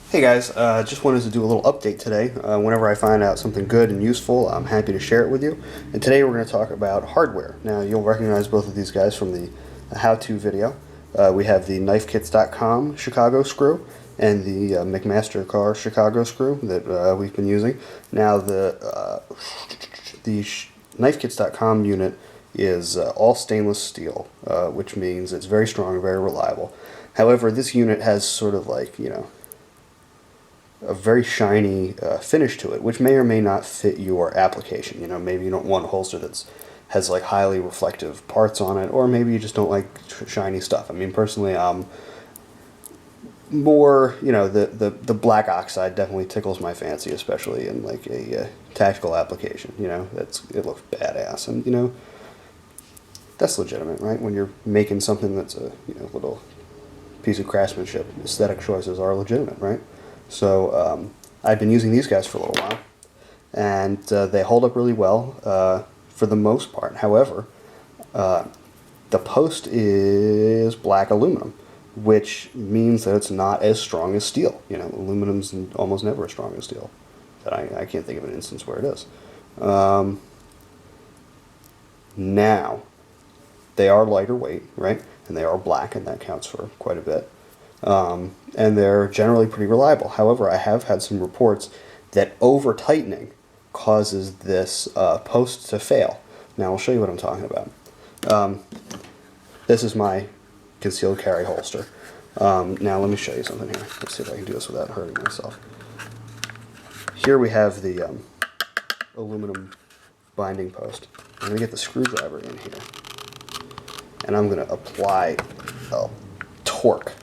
Hey guys, just wanted to do a little update today. Whenever I find out something good and useful, I'm happy to share it with you. And today we're going to talk about hardware. Now you'll recognize both of these guys from the how-to video. We have the knifekits.com Chicago screw and the McMaster-Carr Chicago screw that we've been using. Now the knifekits.com unit is all stainless steel, which means it's very strong and very reliable. However, this unit has sort of like, a very shiny finish to it, which may or may not fit your application. Maybe you don't want a holster that has like highly reflective parts on it, or maybe you just don't like shiny stuff. I mean, personally, more, the black oxide definitely tickles my fancy, especially in like a tactical application. It looks badass, and that's legitimate, right? When you're making something that's a little piece of craftsmanship, aesthetic choices are legitimate, right? So I've been using these guys for a little while, and they hold up really well for the most part. However, the post is black aluminum, which means that it's not as strong as steel. Aluminum's almost never as strong as steel. I can't think of an instance where it is. Now, they are lighter weight, right? And they are black, and that counts for quite a bit. And they're generally pretty reliable. However, I have had some reports that over-tightening causes this post to fail. Now, I'll show you what I'm talking about. This is my concealed carry holster. Now, let me show you something here. Let's see if I can do this without hurting myself. Here we have the aluminum binding post. I'm going to get the screwdriver in here, and I'm going to apply a torque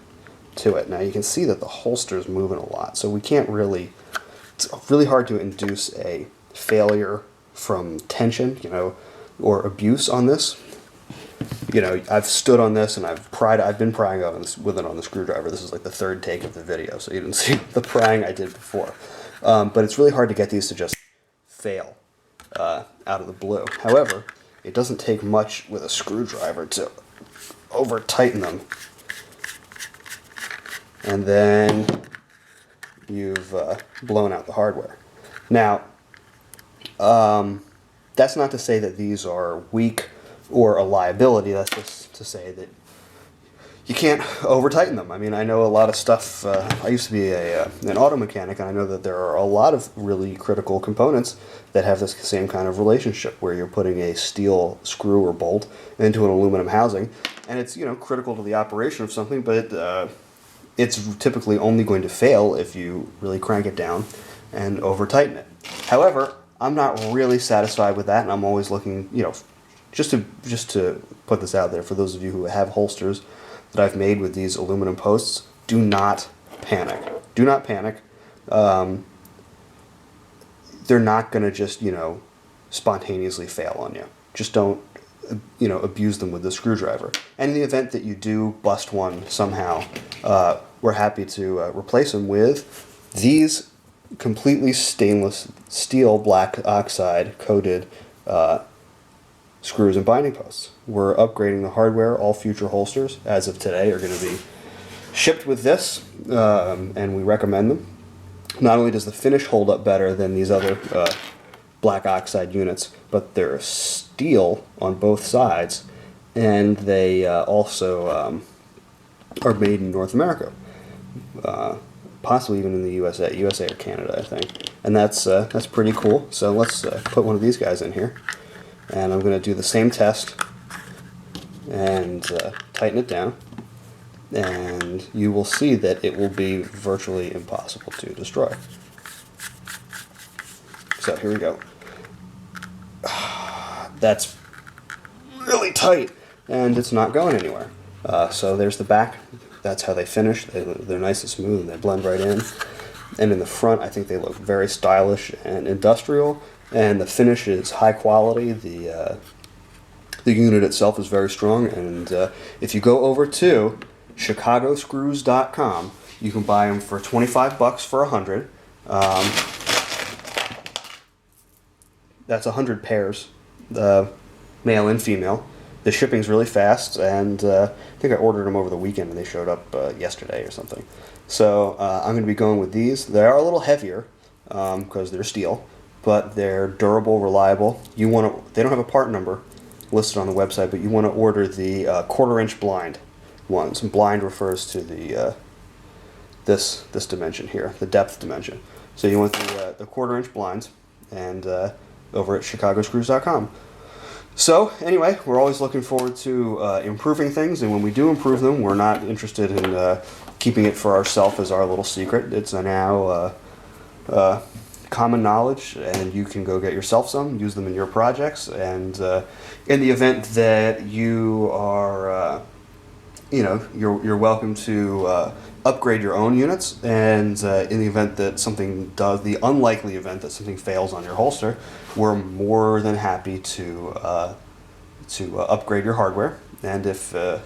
to it. Now you can see that the holster is moving a lot, so we can't really, it's really hard to induce a failure from tension, or abuse on this. I've stood on this and I've been prying with it on the screwdriver. This is like the third take of the video, so you didn't see the prying I did before. But it's really hard to get these to just fail out of the blue. However, it doesn't take much with a screwdriver to over tighten them. And then you've blown out the hardware. Now, that's not to say that these are weak or a liability. That's just to say that you can't over-tighten them. I mean, I know a lot of stuff. I used to be an auto mechanic, and I know that there are a lot of really critical components that have this same kind of relationship, where you're putting a steel screw or bolt into an aluminum housing, and it's critical to the operation of something, but it's typically only going to fail if you really crank it down and over-tighten it. However, I'm not really satisfied with that, and I'm always looking, just to put this out there for those of you who have holsters that I've made with these aluminum posts, do not panic. Do not panic. They're not going to just, spontaneously fail on you. Just don't abuse them with the screwdriver. And in the event that you do bust one somehow, we're happy to replace them with these completely stainless steel black oxide coated screws and binding posts. We're upgrading the hardware. All future holsters, as of today, are going to be shipped with this, and we recommend them. Not only does the finish hold up better than these other black oxide units, but they're steel on both sides, and they also are made in North America, possibly even in the USA or Canada, I think, and that's pretty cool. So let's put one of these guys in here, and I'm going to do the same test and tighten it down, and you will see that it will be virtually impossible to destroy. So here we go. That's really tight, and it's not going anywhere. So there's the back. That's how they finish. They're nice and smooth, and they blend right in. And in the front, I think they look very stylish and industrial, and the finish is high quality. The unit itself is very strong, and if you go over to chicagoscrews.com, you can buy them for $25 for 100. That's 100 pairs, male and female, the shipping's really fast, and I think I ordered them over the weekend and they showed up yesterday or something. So I'm going to be going with these. They are a little heavier because they're steel, but they're durable, reliable. You want to? They don't have a part number listed on the website, but you want to order the quarter-inch blind ones. And blind refers to the this dimension here, the depth dimension. So you want the quarter-inch blinds, and over at chicagoscrews.com. So anyway, we're always looking forward to improving things, and when we do improve them, we're not interested in keeping it for ourselves as our little secret. It's now common knowledge, and you can go get yourself some, use them in your projects, and in the event that you are, you're welcome to upgrade your own units, and in the event that something does, the unlikely event that something fails on your holster, we're more than happy to upgrade your hardware. And if that's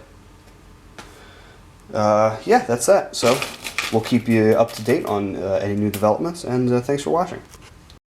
that. So we'll keep you up to date on any new developments, and thanks for watching.